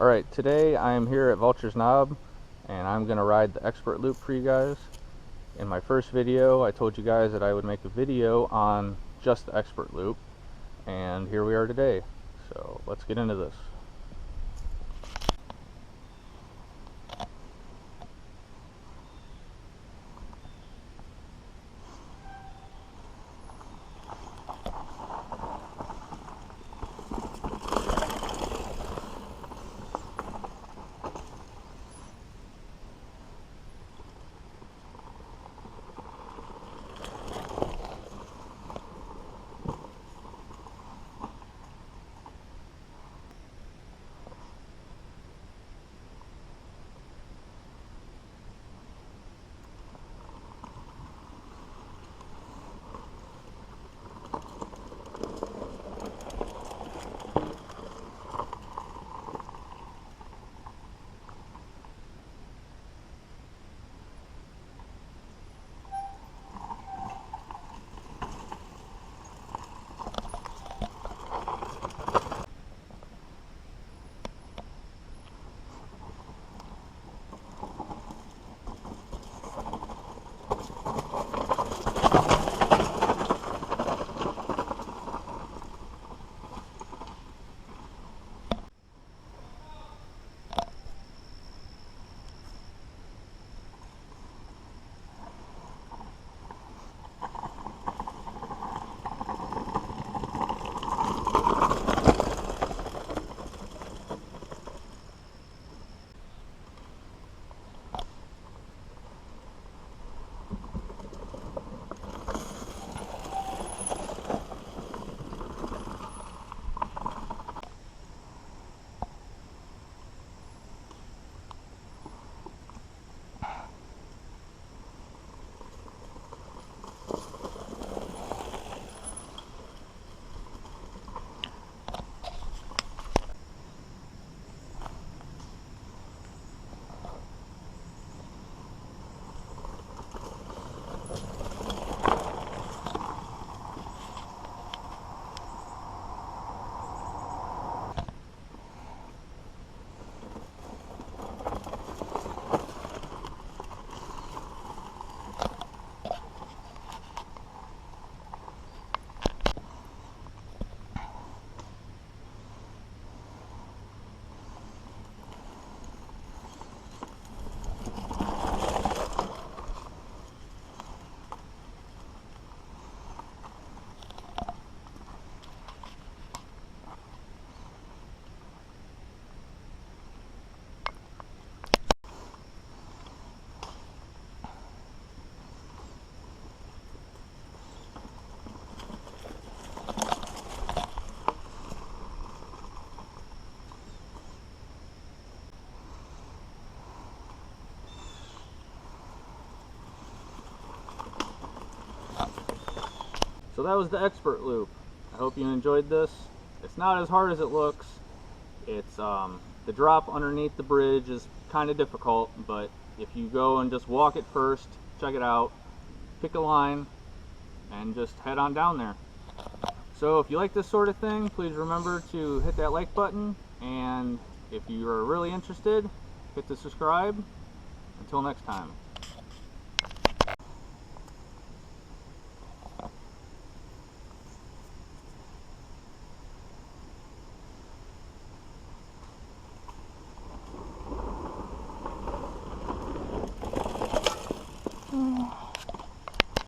Alright, today I am here at Vultures Knob and I'm going to ride the expert loop for you guys. In my first video I told you guys that I would make a video on just the expert loop, and here we are today. So let's get into this. So that was the expert loop. I hope you enjoyed this. It's not as hard as it looks. It's the drop underneath the bridge is kind of difficult, but if you go and just walk it first, check it out, pick a line, and just head on down there. So if you like this sort of thing, please remember to hit that like button, and if you are really interested, hit the subscribe. Until next time.